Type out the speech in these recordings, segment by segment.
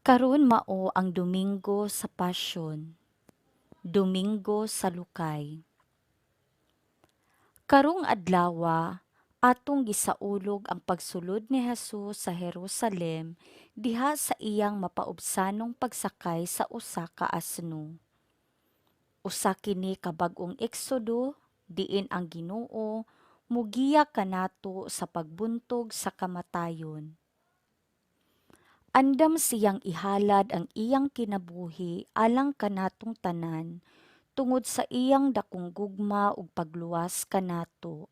Karon mao ang Domingo sa Pasyon, Domingo sa Lukay. Karong adlawa, atong gisaulog ang pagsulod ni Hesus sa Jerusalem diha sa iyang mapaubsanong pagsakay sa usa ka asno. Usa kini ka bag-ong eksodo diin ang Ginoo mugiya kanato sa pagbuntog sa kamatayon. Andam siyang ihalad ang iyang kinabuhi alang kanatong tanan tungod sa iyang dakong gugma ug pagluwas kanato.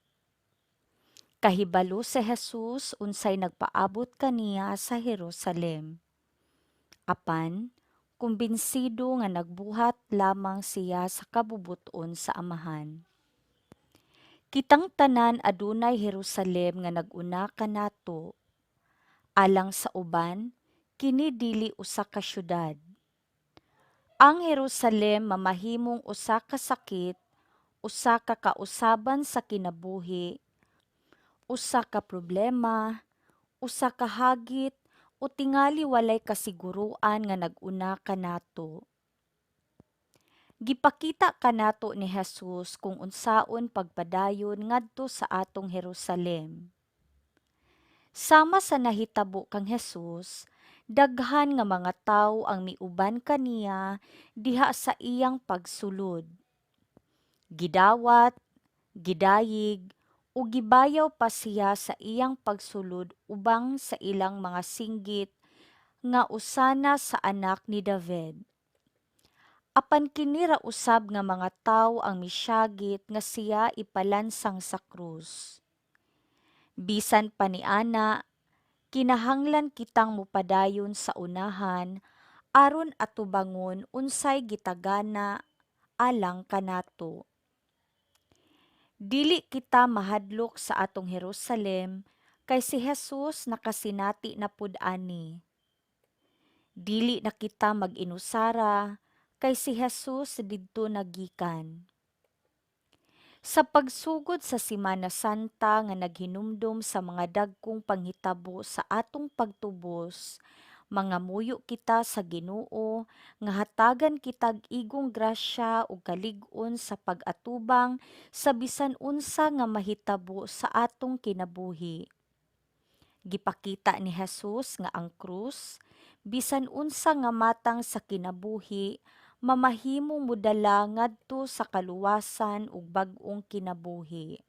Kahibalo si Jesus unsay nagpaabot kaniya sa Jerusalem. Apan, kumbinsido nga nagbuhat lamang siya sa kabubuton sa Amahan. Kitang tanan adunay Jerusalem nga naguna kanato. Alang sa uban, kini dili usa ka syudad. Ang Jerusalem mamahimong usa ka sakit, usa ka kausaban sa kinabuhi, usa ka problema, usa ka hagit o tingali walay kasiguruan nga naguna kanato. Gipakita kanato ni Jesus kung unsaon pagpadayon ngadto sa atong Jerusalem. Sama sa nahitabo kang Jesus, daghan nga mga tawo ang miuban kaniya diha sa iyang pagsulod. Gidawat, gidayig, o gibayaw pa siya sa iyang pagsulod ubang sa ilang mga singgit nga usana sa anak ni David. Apan kini ra usab nga mga tawo ang misyagit nga siya ipalansang sa krus. Bisan pa niana, kinahanglan kitang mupadayon sa unahan aron atubangon unsay gitagana alang kanato. Dili kita mahadlok sa atong Jerusalem kay si Jesus nakasinati na pud ani. Dili na kita mag-inusara kay si Jesus didto nagikan. Sa pagsugod sa Semana Santa nga naghinumdom sa mga dagkong panghitabo sa atong pagtubos, mga muyo kita sa Ginoo nga hatagan kitag igong grasya ug kalig-on sa pag-atubang sa bisan unsa nga mahitabo sa atong kinabuhi. Gipakita ni Jesus nga ang krus, bisan unsa nga matang sa kinabuhi, mamahimong modala ngadto sa kaluwasan ug bag-ong kinabuhi.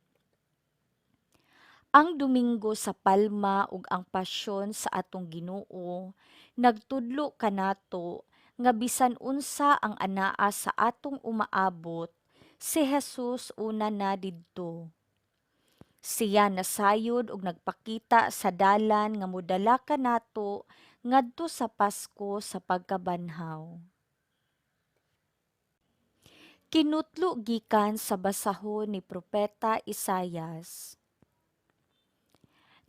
Ang Domingo sa Palma ug ang Pasyon sa atong Ginoo nagtudlo kanato nga bisan unsa ang anaa sa atong umaabot, si Jesus una na didto. Siya nasayod ug nagpakita sa dalan nga modala kanato ngadto sa Pasko sa pagkabanhaw. Kinutlo gikan sa basahon ni Propeta Isayas.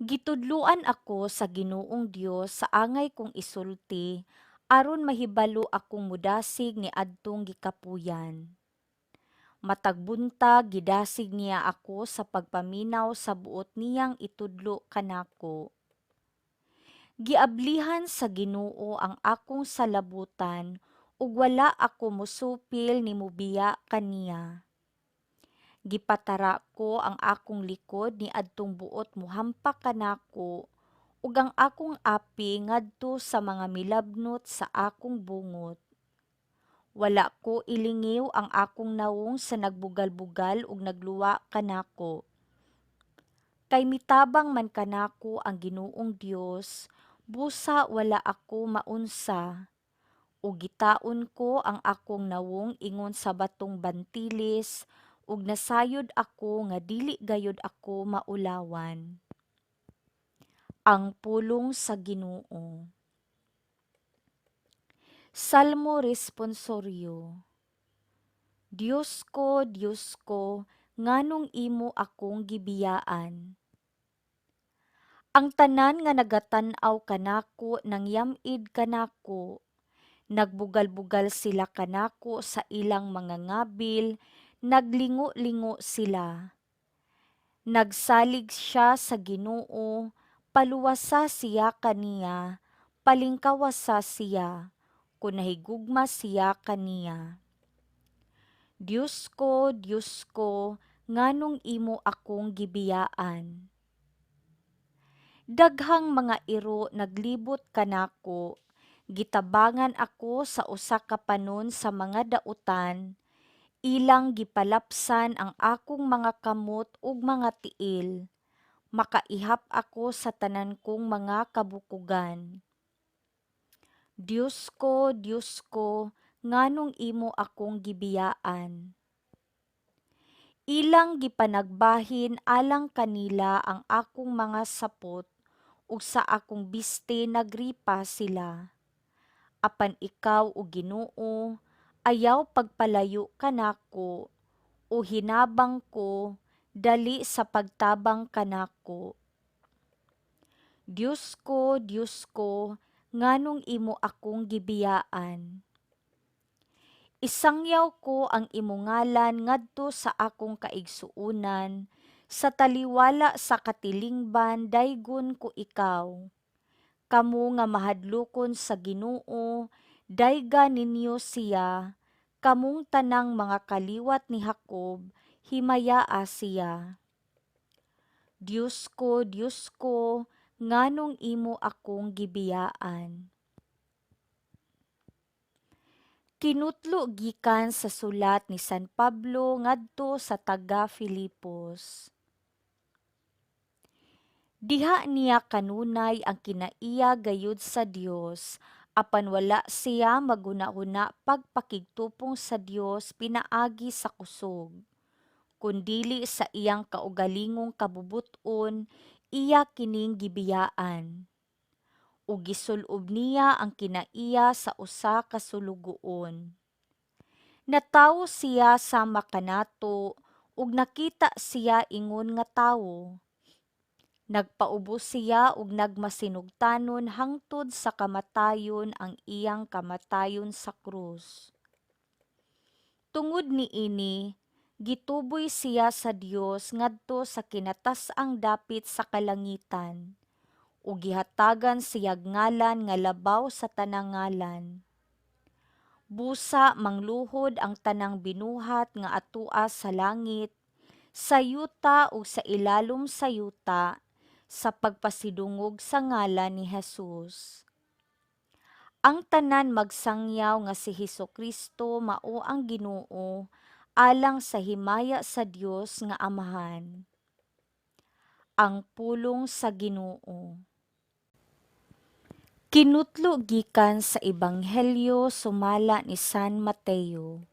Gitudluan ako sa Ginoong Dios sa angay kong isulti aron mahibalo akong mudasig ni adtong gikapuyan. Matag buntag gidasig niya ako sa pagpaminaw sa buot niyang itudlo kanako. Giablihan sa Ginoo ang akong salabutan ug wala ako mosupil ni mubiya kaniya. Gipatara ko ang akong likod ni adtong buot muhampak kanako ug ang akong api ngadto sa mga milabnot sa akong bungot. Wala ko ilingiw ang akong nawong sa nagbugal-bugal ug nagluwa kanako. Kay mitabang man kanako ang Ginoong Dios, busa wala ako maunsa. Ug gitaon ko ang akong nawong ingon sa batong bantilis, ug nasayod ako nga dili gayud ako maulawan. Ang pulong sa Ginoo. Salmo responsoryo. Diyos ko, nganong imo akong gibiyaan? Ang tanan nga nagatan-aw kanako nangyam-id kanako. Nagbugal-bugal sila kanako sa ilang mga ngabil, naglingo-lingo sila. Nagsalig siya sa Ginoo, paluwasa siya kaniya, palingkawasa siya, kun nahigugma siya kaniya. Diyos ko, nganong imo akong gibiyaan. Daghang mga iro naglibot kanako, gitabangan ako sa usa ka panon sa mga dautan, ilang gipalapsan ang akong mga kamot ug mga tiil, makaihap ako sa tanan kong mga kabukugan. Diyos ko, nganong imo akong gibiyaan. Ilang gipanagbahin alang kanila ang akong mga sapot, ug sa akong biste nagripa sila. Apan ikaw o Ginoo, ayaw pagpalayo kanako, o hinabang ko, dali sa pagtabang kanako. Diyos ko, nganong imo akong gibiyaan. Isangyaw ko ang imo ngalan ngadto sa akong kaigsuunan, sa taliwala sa katilingban daygon ko ikaw. Kamo nga mahadlokon sa Ginoo, dayga ninyo siya, kamong tanang mga kaliwat ni Jacob, himayaa siya. Diyos ko, nganong imo akong gibiyaan. Kinutlo gikan sa sulat ni San Pablo ngadto sa taga-Filipos. Diha niya kanunay ang kinaiya gayud sa Dios, apan wala siya maguna-una pagpakigtupong sa Dios pinaagi sa kusog. Kundili sa iyang kaugalingong kabubuton, iya kining gibiyaan. Ug gisulob niya ang kinaiya sa usa ka sulugoon. Natawo siya sama kanato, ug nakita siya ingon nga tawo. Nagpaubos siya ug nagmasinugtanon hangtod sa kamatayon ang iyang kamatayon sa krus. Tungod niini, gituboy siya sa Dios ngadto sa kinatas-ang dapit sa kalangitan, ug gihatagan siyag ngalan nga labaw sa tanang ngalan. Busa mangluhod ang tanang binuhat nga atua sa langit, sa yuta ug sa ilalom sa yuta, sa pagpasidungog sa ngalan ni Jesus. Ang tanan magsangyaw nga si Hesukristo mao ang Ginoo, alang sa himaya sa Dios nga Amahan. Ang pulong sa Ginoo. Kinutlo gikan sa Ebanghelyo sumala ni San Mateo.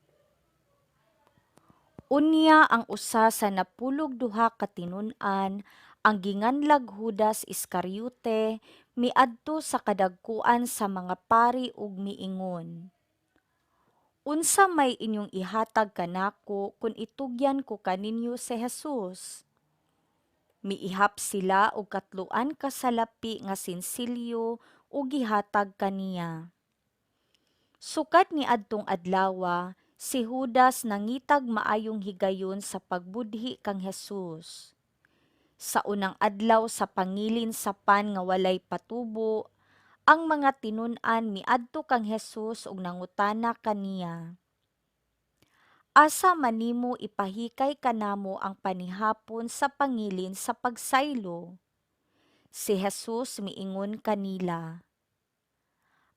Unya ang usa sa napulog duha ka tinun-an, ang ginganlag Judas Iscariote, miadto sa kadagkuan sa mga pari ug miingon, "Unsa may inyong ihatag kanako kung itugyan ko kaninyo si Jesus?" Miihap sila og katloan ka salapi nga sinsilyo ug gihatag kaniya. Sukad ni adtong adlawa, si Judas nangitag maayong higayon sa pagbudhi kang Jesus. Sa unang adlaw sa pangilin sa pan nga walay patubo, ang mga tinun-an miadto kang Jesus ug nangutana kaniya, "Asa man nimo ipahikay kanamo ang panihapon sa pangilin sa pagsaylo?" Si Jesus miingon kanila,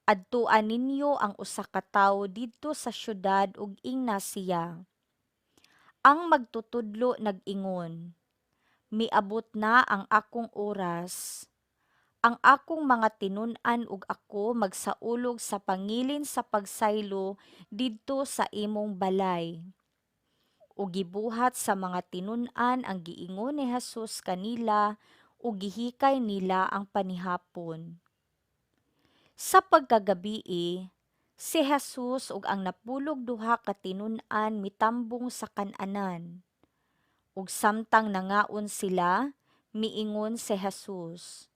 "Adtuan ninyo ang usa ka tawo didto sa syudad ug ingna siya. Ang magtutudlo nag-ingon, miabot na ang akong oras. Ang akong mga tinun-an ug ako magsaulog sa pangilin sa pagsaylo didto sa imong balay." Ug gibuhat sa mga tinun-an ang giingon ni Jesus kanila ug gihikay nila ang panihapon. Sa pagkagabii, si Jesus ug ang napulog duha ka tinun-an mitambong sa kan-anan. Ug samtang nangaon sila, miingon si Jesus,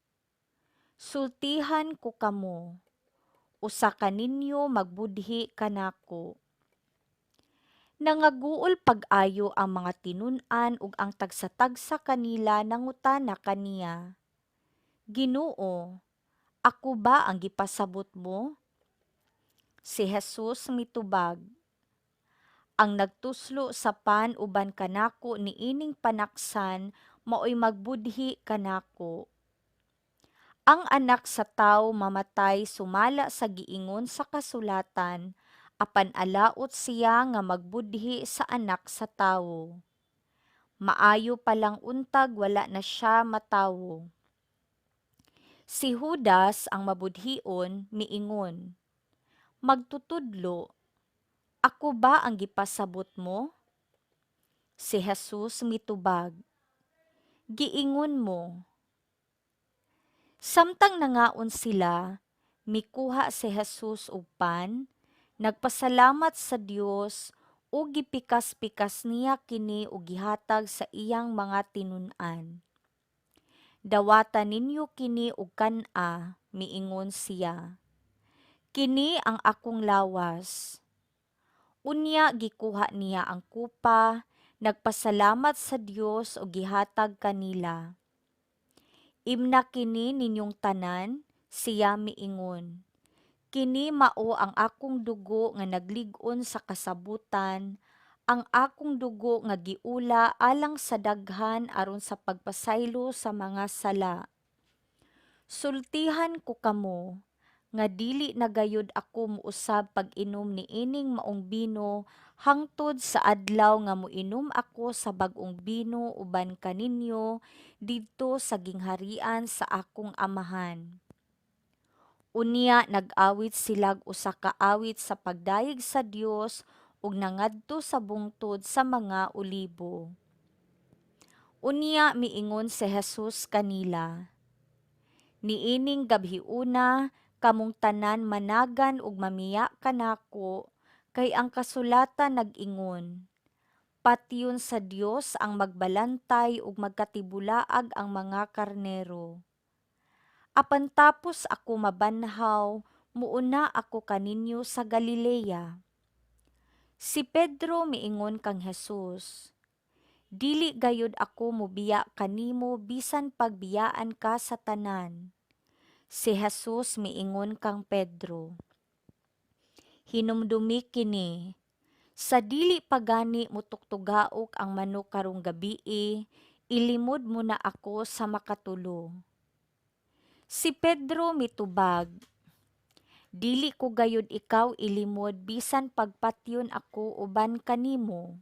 "Sultihan ko kamo, usa ka ninyo magbudhi kanako." Nangaguol pag-ayo ang mga tinun-an ug ang tagsa-tagsa kanila nangutana kaniya, "Ginoo, Ako ba ang gipasabot mo? Si Jesus mitubag, ang nagtuslo sa pan uban kanako niining panaksan maoy magbudhi kanako. Ang anak sa tawo mamatay sumala sa giingon sa kasulatan, apan alaot siya nga magbudhi sa anak sa tawo. Maayo palang untag wala na siya matawo. Si Judas ang mabudhion miingon, magtutudlo, ako ba ang gipasabot mo? Si Jesus mitubag, giingon mo. Samtang nangaon sila, mikuha si Jesus og pan, nagpasalamat sa Dios ug gipikas-pikas niya kini ug gihatag sa iyang mga tinun-an. Dawata ninyo kini og kan-a, miingon siya. Kini ang akong lawas. Unya gikuha niya ang kupa, nagpasalamat sa Dios ug gihatag kanila. Imna kini ninyong tanan, siya miingon. Kini mao ang akong dugo nga naglig-on sa kasabutan, ang akong dugo nga giula alang sa daghan aron sa pagpasaylo sa mga sala. Sultihan ko kamo, nga dili na gayud ako muusab pag-inom ni ining maong bino hangtod sa adlaw nga moinom ako sa bag-ong bino uban kaninyo didto sa gingharian sa akong amahan. Unya nag-awit silag usa ka awit sa pagdayeg sa Dios ug nangadto sa bungtod sa mga olibo. Unya miingon si Jesus kanila, niining gabhiuna kamong tanan managan ug mamiya kanako, kay ang kasulatan nag-ingon, patyon sa Dios ang magbalantay ug magkatibulaag ang mga karnero. Apan tapos ako mabanhaw, muuna ako kaninyo sa Galilea. Si Pedro miingon kang Jesus, dili gayud ako mobiya kanimo bisan pagbiyaan ka sa tanan. Si Jesus miingon kang Pedro, hinumdumi kini, sa dili pagani mutuktugaok ang manok karong gabii, ilimod mo na ako sa makatulo. Si Pedro mitubag, dili ko gayud ikaw ilimod bisan pagpatyon ako uban kanimo.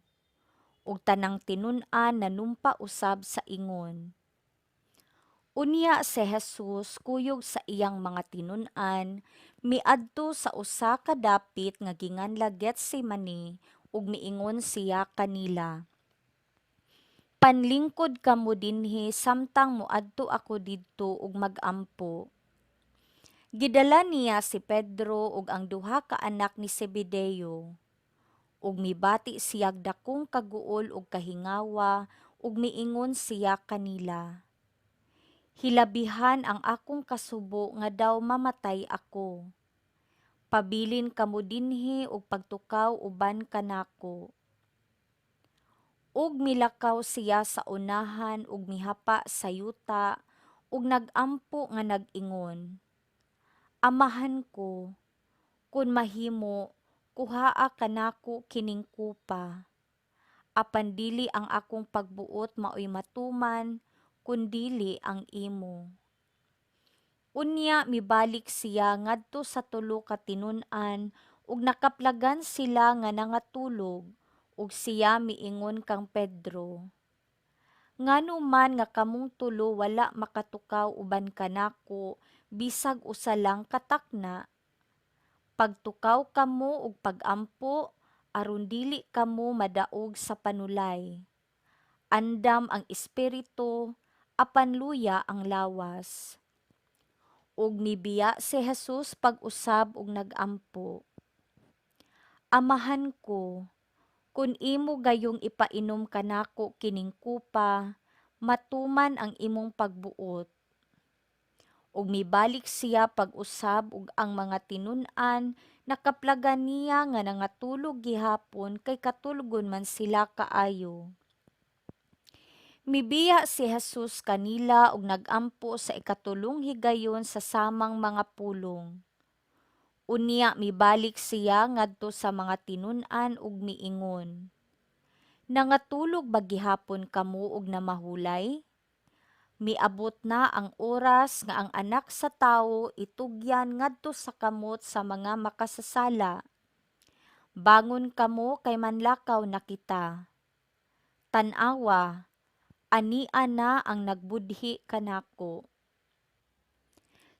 Ug tanang tinun-an nanumpa usab sa ingon. Unya si Jesus kuyog sa iyang mga tinun-an, miadto sa usa ka dapit nga ginganla Getsemani ug miingon siya kanila. Panlingkod kamo dinhi samtang moadto ako didto ug magampo. Gidala niya si Pedro ug ang duha ka anak ni Zebedeo. Ug mibati siyag dakong kaguol ug kahingawa ug miingon siya kanila. Hilabihan ang akong kasubo nga daw mamatay ako. Pabilin kamo dinhi ug pagtukaw uban kanako. Ug milakaw siya sa unahan ug mihapa sa yuta ug nagampo nga nag-ingon, amahan ko, kun mahimo, kuhaa kanako kining kupa. Apan dili ang akong pagbuot maoy matuman, kundili ang imo. Unya mibalik siya ngadto sa tulo ka tinun-an ug nakaplagan sila nga nangatulog ug siya miingon kang Pedro, ngano man nga kamong tulo wala makatukaw uban kanako bisag usa lang katakna. Pagtukaw kamo ug pagampo aron dili kamo madaog sa panulay. Andam ang espiritu, apan luya ang lawas. Ug mibiya si Jesus pag-usab ug nagampo. Amahan ko, kun imo gayong ipainom kanako kining kupa, matuman ang imong pagbuot. Ug mibalik siya pag-usab ug ang mga tinun-an nakaplagan niya nga nangatulog gihapon kay katulgon man sila kaayo. Mibiya si Jesus kanila ug nagampo sa ikatulong higayon sa samang mga pulong. Unya mibalik siya ngadto sa mga tinun-an ug miingon, nangatulog ba gihapon kamo og namahulay? Miabot na ang oras nga ang anak sa tawo itugyan ngadto sa kamot sa mga makasasala. Bangon kamo kay manlakaw na kita. Tan-awa, ania na ang nagbudhi kanako.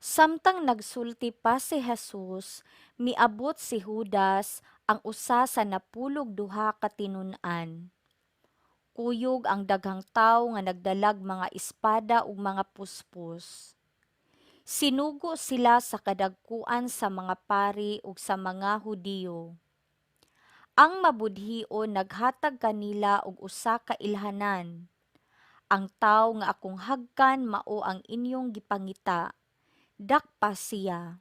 Samtang nagsulti pa si Jesus, miabot si Judas, ang usa sa napulog duha ka tinun-an. Kuyog ang daghang tawo nga nagdalag mga espada ug mga puspos. Sinugo sila sa kadagkuan sa mga pari ug sa mga Hudiyo. Ang mabudhion naghatag kanila og usa ka ilhanan. Ang tawo nga akong hagkan mao ang inyong gipangita. Dakpa siya.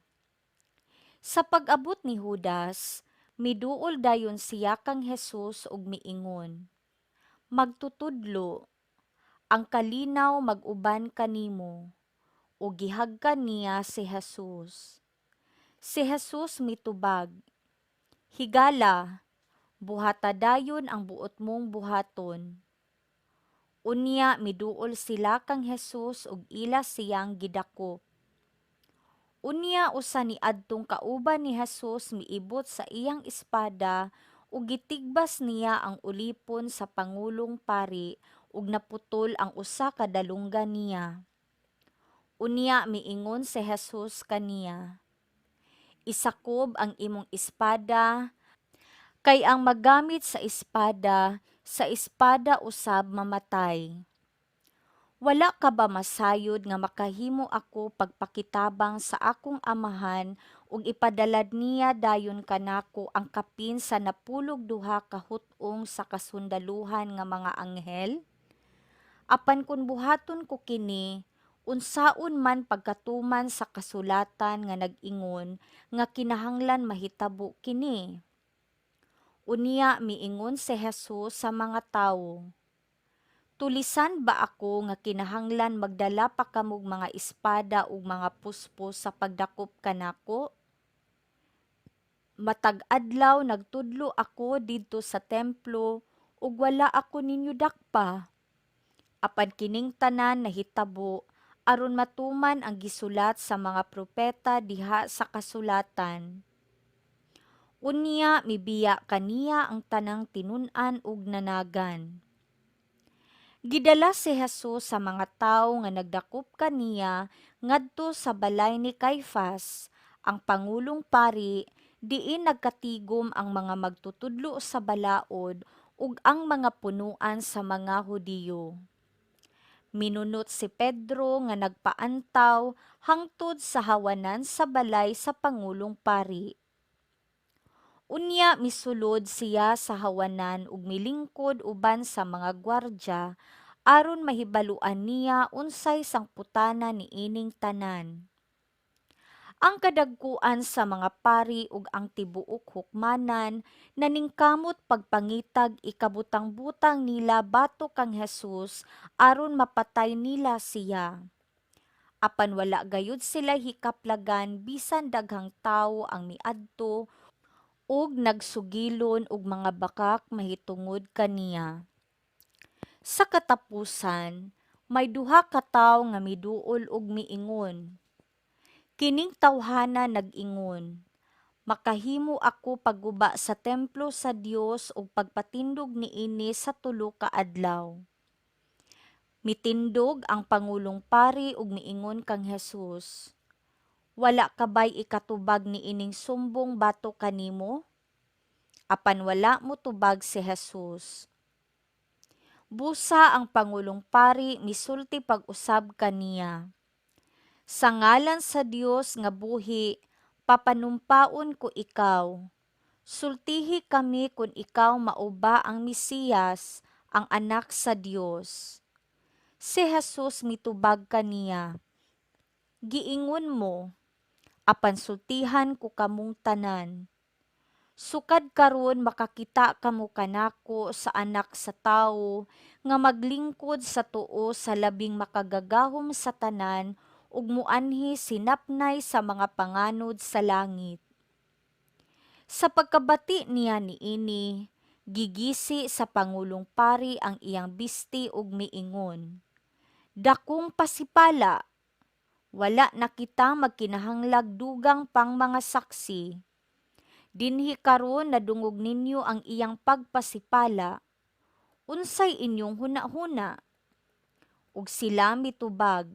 Sa pag-abot ni Judas, miduol dayon siya kang Hesus ug miingon, magtutudlo, ang kalinaw mag-uban kanimo. Ug gihagkan niya si Jesus. Si Jesus mitubag, higala, buhata dayon ang buot mong buhaton. Unya miduol sila kang Jesus ug ila siyang gidakop. Unya usa ni adtong kauban ni Jesus miibot sa iyang espada ug gitigbas niya ang ulipon sa pangulong pari ug naputol ang usa ka dalunggan niya. Unya miingon si Jesus kaniya, isakob ang imong espada, kay ang magamit sa espada usab mamatay. Wala ka ba masayod nga makahimo ako pagpakitabang sa akong amahan ug ipadalad niya dayon kanako ang kapin sa napulog duha ka hut-ong sa kasundaluhan nga mga anghel? Apan kun buhaton ko kini, unsaon man pagkatuman sa kasulatan nga nag-ingon nga kinahanglan mahitabo kini. Unya miingon si Jesus sa mga tawo, tulisan ba ako nga kinahanglan magdala pa kamog mga espada ug mga puspos sa pagdakop kanako? Matag adlaw nagtudlo ako didto sa templo ug wala ako ninyo dakpa. Apan kining tanan nahitabo aron matuman ang gisulat sa mga propeta diha sa kasulatan. Unya mibiya kaniya ang tanang tinun-an ug nanagan. Gidala si Jesus sa mga tawo nga nagdakop kaniya ngadto sa balay ni Caifas, ang pangulong pari, diin nagkatigom ang mga magtutudlo sa balaod ug ang mga punuan sa mga Hudiyo. Minunot si Pedro nga nagpaantaw hangtod sa hawanan sa balay sa pangulong pari. Unya misulod siya sa hawanan ug milingkod uban sa mga gwardya aron mahibaluan niya unsay sangputana niining tanan. Ang kadagkuan sa mga pari ug ang tibuok hukmanan naningkamot pagpangitag ikabutang-butang nila batok kang Jesus aron mapatay nila siya. Apan wala gayud sila hikaplagan bisan daghang tawo ang miadto ug nagsugilon og mga bakak mahitungod kaniya. Sa katapusan, may duha ka tawo nga miduol ug miingon. Kining tawhana nag-ingon, makahimo ako pagguba sa templo sa Dios ug pagpatindog niini sa 3 ka adlaw. Mitindog ang pangulong pari ug miingon kang Jesus, wala ka ba'y ikatubag niining sumbong batok kanimo? Apan wala mo tubag si Jesus. Busa ang pangulong pari misulti pag-usab kaniya. Sa ngalan sa Dios nga buhi, papanumpaon ko ikaw. Sultihi kami kung ikaw mauba ang Mesiyas, ang anak sa Dios. Si Jesus mitubag kaniya, giingon mo, apan sultihan ko kamong tanan. Sukad karon makakita kamo kanako sa anak sa tawo nga maglingkod sa tuo sa labing makagagahom sa tanan ug muanhi sinapnay sa mga panganod sa langit. Sa pagkabati niya niini, gigisi sa Pangulong Pari ang iyang bisti ug miingon, "Dakong pasipala, wala na kita magkinahanglag dugang pang mga saksi. Dinhi karon nadungog ninyo ang iyang pagpasipala. Unsay inyong huna-huna?" Ug sila mitubag,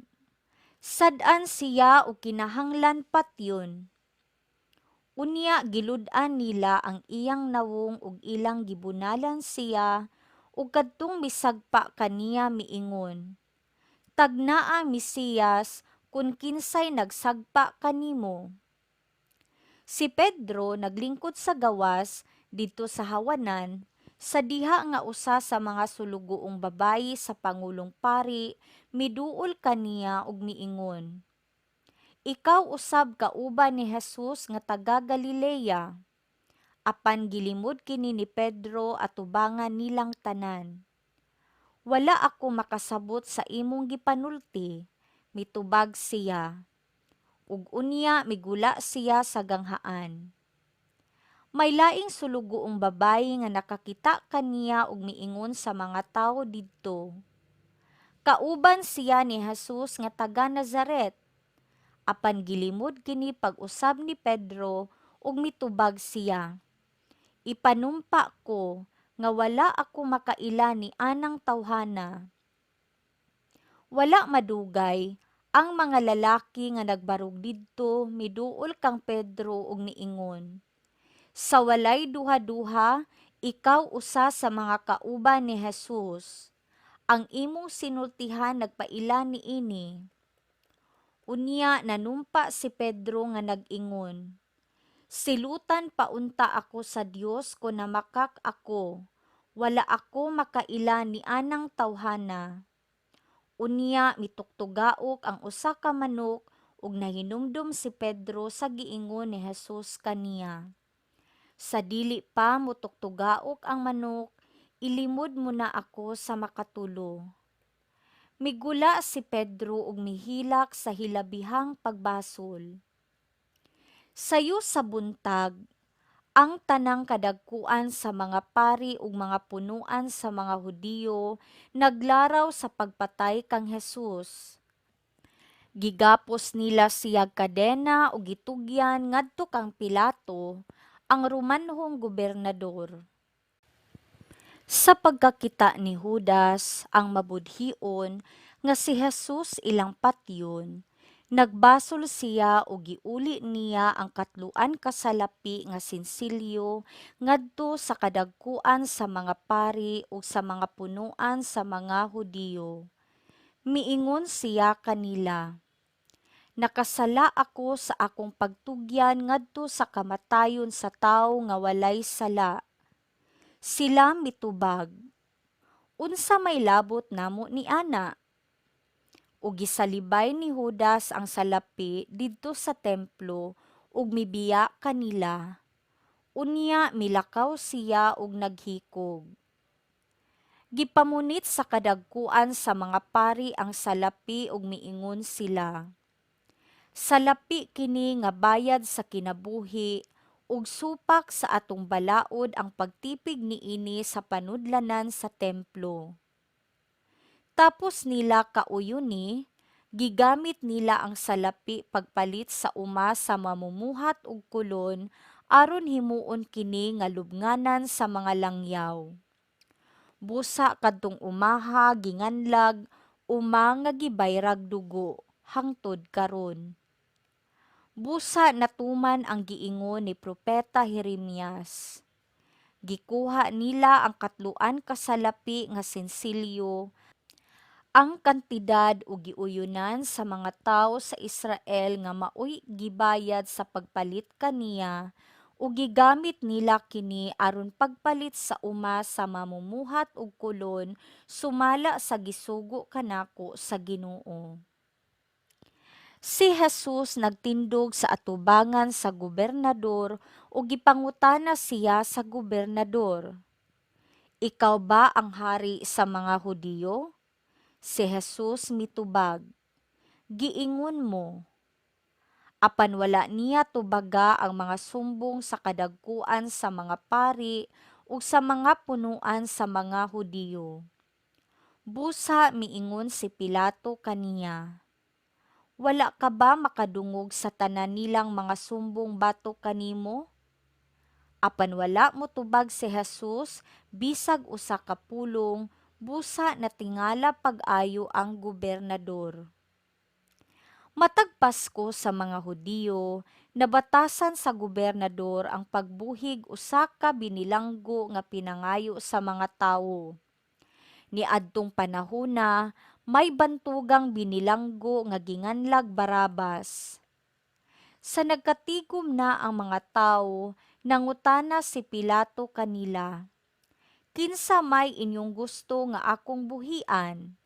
"Sad-an siya og kinahanglan patyon." Unya gilud-an nila ang iyang nawong ug ilang gibunalan siya ug kadtong misagpa kaniya miingon, "Tagnaa Mesiyas kun kinsay nagsagpa kanimo." Si Pedro naglingkod sa gawas didto sa hawanan sa diha nga usa sa mga sulugoong babayi sa Pangulong Pari miduol kaniya ug miingon, "Ikaw usab kauban ni Jesus nga taga Galilea." Apan gilimod kini ni Pedro at tubangan nilang tanan. "Wala ako makasabot sa imong gipanulti," mitubag siya. Ug unya migula siya sa ganghaan. May laing sulugoong babayi nga nakakita kaniya ug miingon sa mga tawo didto, "Kauban siya ni Jesus nga taga Nazaret." Apan gilimod kini pag-usab ni Pedro ug mitubag siya, "Ipanumpa ko nga wala ako makaila ni anang tawhana." Wala madugay, ang mga lalaki nga nagbarog didto miduol kang Pedro ug miingon, "Sa walay duha-duha, ikaw usa sa mga kauban ni Jesus. Ang imong sinultihan nagpaila niini." Unya nanumpa si Pedro nga nag-ingon, "Silutan paunta ako sa Dios kun namakak ako, wala ako makaila ni anang tawhana." Unya mitugtugaok ang usa ka manok ug nahinumdum si Pedro sa giingon ni Jesus kaniya. Sa dili pa mutugtugaok ang manok, ilimod mo na ako sa makatulo. Migula si Pedro ug mihilak sa hilabihang pagbasol. Sayo sa buntag, ang tanang kadagkuan sa mga pari ug mga punuan sa mga Hudiyo naglaraw sa pagpatay kang Jesus. Gigapos nila siya kadena ug gitugyan ngadto kang Pilato, ang Romanhong gobernador. Sa pagkakita ni Judas ang mabudhion nga si Jesus ilang patyon, nagbasol siya ug giuli niya ang katluan ka salapi nga sinsilyo ngadto sa kadagkuan sa mga pari ug sa mga punuan sa mga Hudiyo. Miingon siya kanila, "Nakasala ako sa akong pagtugyan ngadto sa kamatayon sa tawo nga walay sala." Sila mitubag, "Unsa may labot namo ni ana?" Ug gisalibay ni Judas ang salapi didto sa templo ug mibiya kanila. Unya milakaw siya ug naghikog. Gipamunit sa kadagkuan sa mga pari ang salapi ug miingon sila, "Salapi kini nga bayad sa kinabuhi ug supak sa atong balaod ang pagtipig niini sa panudlanan sa templo." Tapos nila kauyoni, gigamit nila ang salapi pagpalit sa uma sa mamumuhat ug kulon aron himuon kini nga lubnganan sa mga langyaw. Busa kadtong umaha ginganlag uma nga gibayrag dugo hangtod karon. Busa natuman ang giingon ni Propeta Jeremias. Gikuha nila ang katluan kasalapi nga sensilyo, ang kantidad ug giuyunan sa mga tawo sa Israel nga maoy gibayad sa pagpalit kaniya ug gigamit nila kini aron pagpalit sa uma sa mamumuhat ug kulon sumala sa gisugo kanako sa Ginoo. Si Jesus nagtindog sa atubangan sa gobernador ug gipangutana siya sa gobernador, "Ikaw ba ang hari sa mga Hudiyo?" Si Jesus mitubag, "Giingon mo." Apan wala niya tubaga ang mga sumbong sa kadagkuan sa mga pari ug sa mga punuan sa mga Hudiyo. Busa miingon si Pilato kaniya, "Wala ka ba makadungog sa tanan nilang mga sumbong batok kanimo?" Apan wala mo tubag si Jesus, bisag usa ka pulong, busa natingala pag-ayo ang gobernador. Matag Pasko sa mga Hudiyo, nabatasan sa gobernador ang pagbuhig usa ka binilanggo nga pinangayo sa mga tawo. Niadtong panahona, may bantugang binilanggo nga ginganlag Barabas. Sa nagkatigom na ang mga tawo, nangutana si Pilato kanila, "Kinsa may inyong gusto nga akong buhian?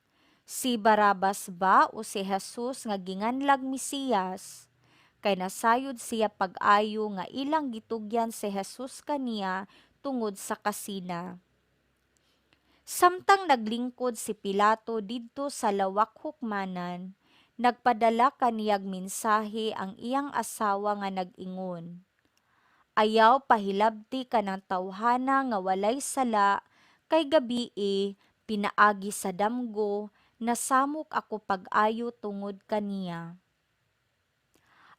Si Barabas ba o si Jesus nga ginganlag Mesiyas?" Kay nasayod siya pag-ayo nga ilang gitugyan si Jesus kaniya tungod sa kasina. Samtang naglingkod si Pilato didto sa lawak hukmanan, nagpadala kaniyag mensahe ang iyang asawa nga nag-ingon, "Ayaw pahilabti ka ng tawhana nga walay sala, kay gabii pinaagi sa damgo, nasamok ako pag-ayo tungod kaniya."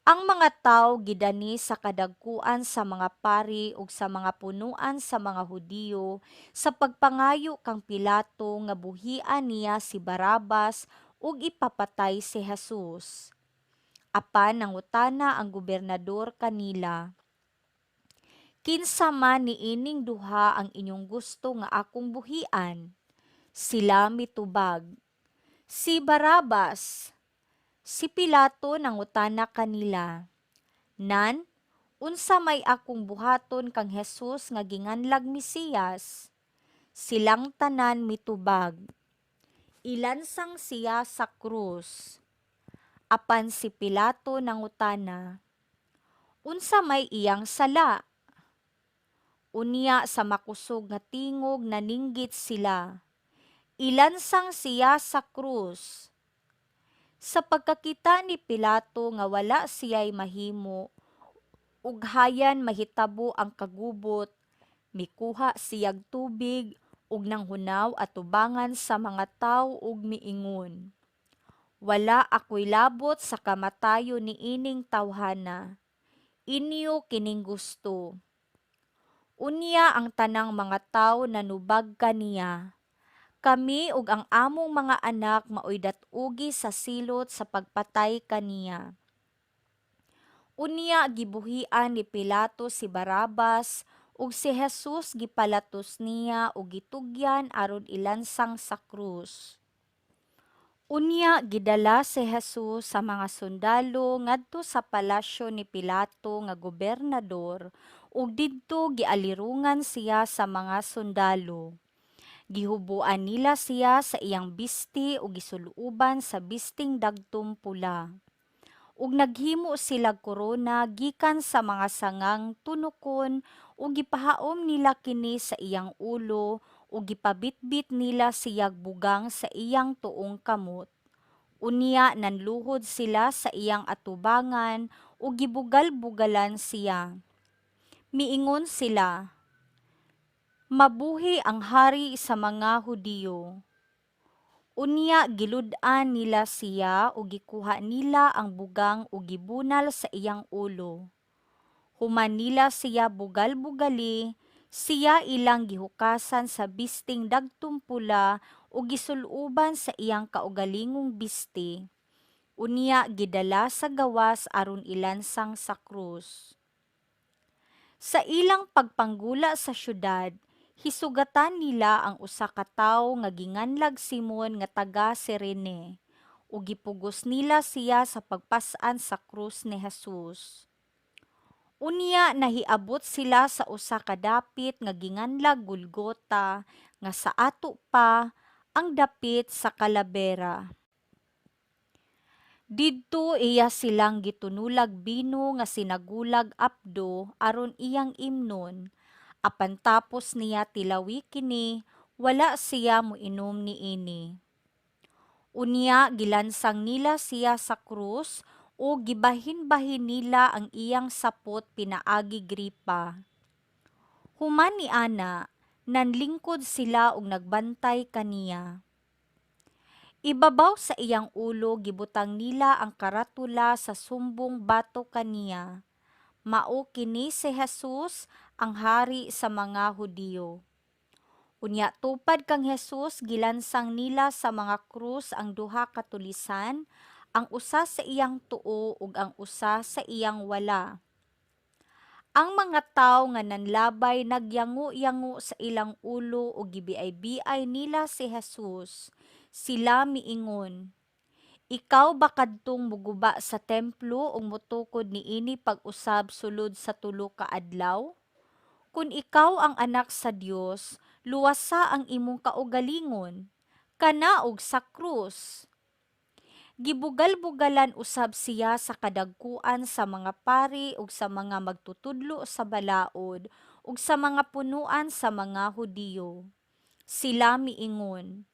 Ang mga tawo gidani sa kadagkuan sa mga pari ug sa mga punuan sa mga Hudiyo sa pagpangayo kang Pilato nga buhian niya si Barabas ug ipapatay si Jesus. Apan nangutana ang gobernador kanila, "Kinsa man niining duha ang inyong gusto nga akong buhian?" Sila mitubag, "Si Barabas." Si Pilato nangutana kanila, "Nan, unsa may akong buhaton kang Jesus nga ginganlag Mesiyas?" Silang tanan mitubag, "Ilansang siya sa krus." Apan si Pilato nangutana, "Unsa may iyang sala?" Unya sa makusog nga tingog naninggit sila, "Ilansang siya sa krus." Sa pagkakita ni Pilato nga wala siya'y mahimo, ug hayan mahitabo ang kagubot, mikuha siyag tubig ug nanghunaw atubangan sa mga tawo ug miingon, "Wala ako'y labot sa kamatayon ni ining tawhana. Inyo kining gusto." Unya ang tanang mga tawo nanubag kaniya, "Kami ug ang among mga anak maoy dat-ugi sa silot sa pagpatay kaniya." Unya gibuhian ni Pilato si Barabas ug si Jesus gipalatos niya ug gitugyan aron ilansang sa krus. Unya gidala si Jesus sa mga sundalo ngadto sa palasyo ni Pilato nga gobernador ug didto gialirungan siya sa mga sundalo. Gihubuan nila siya sa iyang bisti ug gisuluban sa bisting dagtong pula. Ug naghimo sila korona gikan sa mga sangang tunokon ug gipahaom nila kini sa iyang ulo ug gipabitbit nila siyag bugang sa iyang tuong kamot. Unya nanluhod sila sa iyang atubangan ug gibugal-bugalan siya. Miingon sila, "Mabuhi ang hari sa mga Hudiyo." Unya gilud-an nila siya ug gikuha nila ang bugang ug gibunal sa iyang ulo. Human nila siya bugal-bugali, siya ilang gihukasan sa bisting dagtong pula ug gisuluban sa iyang kaugalingong bisti. Unya gidala sa gawas aron ilansang sa krus. Sa ilang pagpanggula sa syudad, hisugatan nila ang usa ka tawo nga ginganlag Simon nga taga Cirene, ug gipugos nila siya sa pagpas-an sa krus ni Jesus. Unya nahiabot sila sa usa ka dapit nga ginganlag Golgota nga sa ato pa ang dapit sa Kalabera. Didto iya silang gitunulag bino nga sinagulag apdo aron iyang imnon, apan tapos niya tilawi kini, wala siya moinom niini. Unya gilansang nila siya sa krus o gibahin-bahin nila ang iyang sapot pinaagi gripa. Human ni ana, nanlingkod sila og nagbantay kaniya. Ibabaw sa iyang ulo gibutang nila ang karatula sa sumbong bato kaniya. Mao kini si Jesus ang hari sa mga Hudiyo. Unya tupad kang Jesus gilansang nila sa mga krus ang duha ka tulisan, ang usa sa iyang tuo ug ang usa sa iyang wala. Ang mga tawo nga nanlabay nagyango-yango sa ilang ulo ug gibiay-biay nila si Jesus. Sila miingon, "Ikaw ba kadtong muguba sa templo ug motukod niini pag-usab sulod sa tulo ka adlaw? Kung ikaw ang anak sa Dios, luwasa ang imong kaugalingon, kana og sa krus." Gibugal-bugalan usab siya sa kadagkuan sa mga pari ug sa mga magtutudlo sa balaod ug sa mga punuan sa mga Hudiyo. Sila miingon,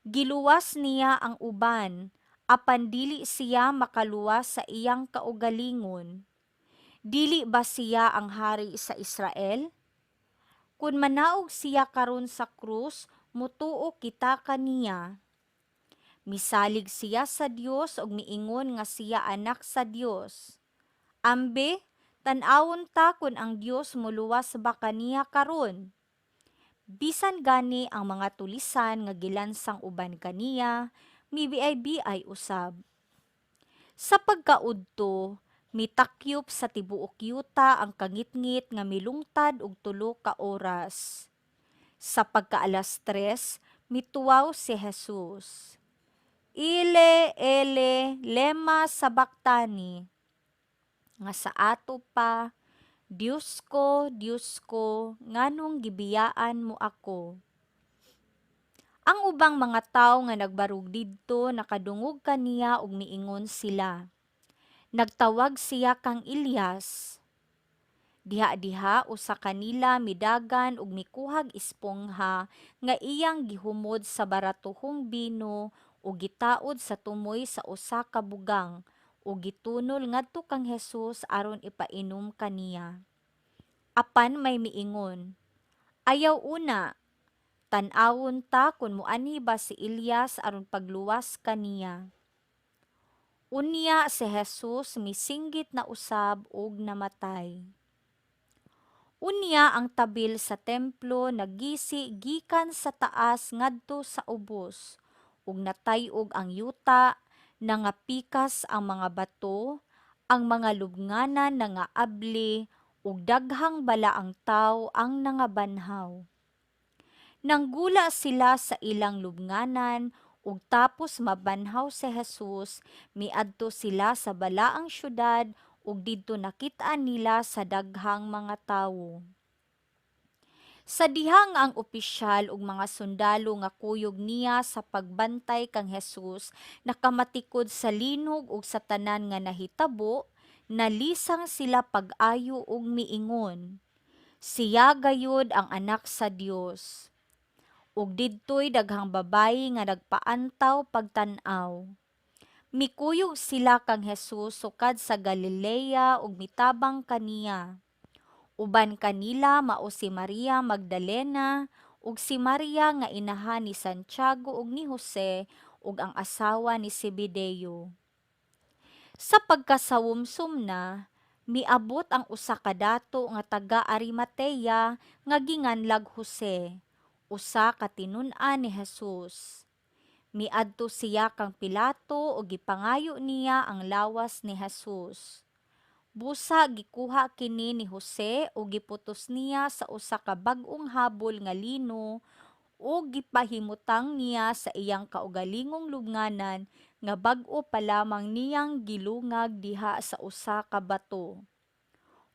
giluwas niya ang uban, apan dili siya makaluwas sa iyang kaugalingon. Dili ba siya ang hari sa Israel? Kung manaog siya karon sa krus, mutuo kita kaniya. Misalig siya sa Dios ug miingon nga siya anak sa Dios. Ambe, tan-awon ta kun ang Dios moluwas ba kaniya karon. Bisan gani ang mga tulisan nga gilansang uban kaniya, mibiay-biay usab. Sa pagkaudto, mitakyop sa tibuok yuta ang kangitngit nga milungtad og 3 ka oras. Sa pagka-alas 3, mituwaw si Jesus. Ile, ele, lema sabachthani, nga sa ato pa, Diyos ko, nganong gibiyaan mo ako. Ang ubang mga tawo nga nagbarug didto nakadungog kaniya ug miingon sila. Nagtawag siya kang Elias. Diha-diha usa kanila midagan ug mikuhag espongha nga iyang gihumod sa baratuhong bino ug gitaod sa tumoy sa usa ka bugang ug gitunol ngadto kang Hesus aron ipainom kaniya. Apan may miingon, "Ayaw una, tan-awon ta kun moanhi ba si Elias aron pagluwas kaniya." Unya si Jesus misinggit na usab ug namatay. Unya ang tabil sa templo nagisi gikan sa taas ngadto sa ubos, ug natay-og ang yuta, nangapikas ang mga bato, ang mga lubnganan nangaabli, ug daghang balaang tawo ang nangabanhaw. Nanggula sila sa ilang lubnganan, ug tapos mabanhaw si Jesus, miadto sila sa balaang syudad ug didto nakit-an nila sa daghang mga tawo. Sa dihang ang opisyal ug mga sundalo nga kuyog niya sa pagbantay kang Jesus nakamatikod sa linog ug sa tanan nga nahitabo, nalisang sila pag-ayo ug miingon, "Siya gayud ang anak sa Dios." Ug didtoy daghang babayi nga nagpaantaw pagtan-aw. Mikuyog sila kang Jesus sukad sa Galilea ug mitabang kaniya. Uban kanila mao si Maria Magdalena ug si Maria nga inahan ni Santiago ug ni Jose ug ang asawa ni Zebedeo. Sa pagkasawumsum na, miabot ang usa ka dato nga taga Arimatea nga ginganlag Jose, usa ka tinun-an ni Jesus. Miadto siya kang Pilato ug gipangayo niya ang lawas ni Jesus. Busa gikuha kini ni Jose ug giputos niya sa usa ka bag-ong habol nga lino ug gipahimutang niya sa iyang kaugalingong lubnganan nga bag-o pa lamang niyang gilungag diha sa usa ka bato.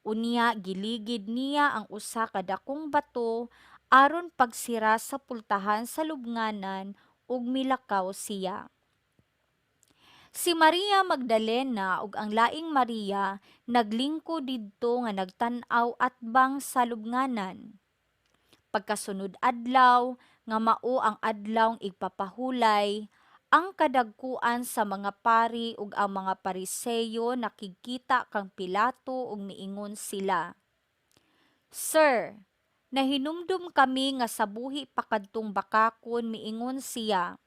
Unya giligid niya ang usa ka dakong bato aron pagsira sa pultahan sa lubnganan ug milakaw siya. Si Maria Magdalena ug ang laing Maria naglingkod didto nga nagtan-aw atbang sa lubnganan. Pagkasunod adlaw nga mao ang adlawng igpapahulay, ang kadagkuan sa mga pari ug ang mga Pariseyo nakikita kang Pilato ug miingon sila, "Sir, nahinumdum kami nga sa buhi pa kadtong bakakon," miingon siya.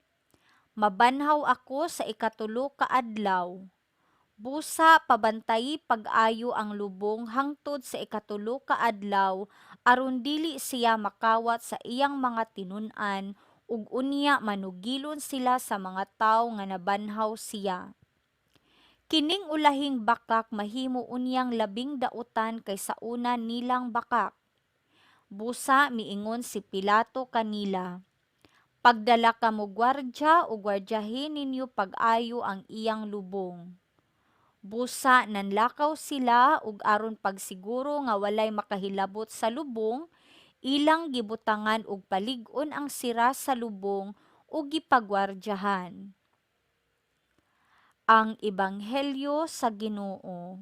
"Mabanhaw ako sa ikatulo ka adlaw. Busa pabantayi pag-ayo ang lubong hangtod sa ikatulo ka adlaw aron dili siya makawat sa iyang mga tinun-an ug unya manugilon sila sa mga tawo nga nabanhaw siya. Kining ulahing bakak mahimo unyang labing dautan kaysa una nilang bakak." Busa miingon si Pilato kanila, "Pagdala kamo gwardya o gwardyahin ninyo pag-ayo ang iyang lubong." Busa nanlakaw sila ug aron pagsiguro nga walay makahilabot sa lubong, ilang gibutangan og palig-on ang sira sa lubong ug gipagwardyahan. Ang Ebanghelyo sa Ginoo.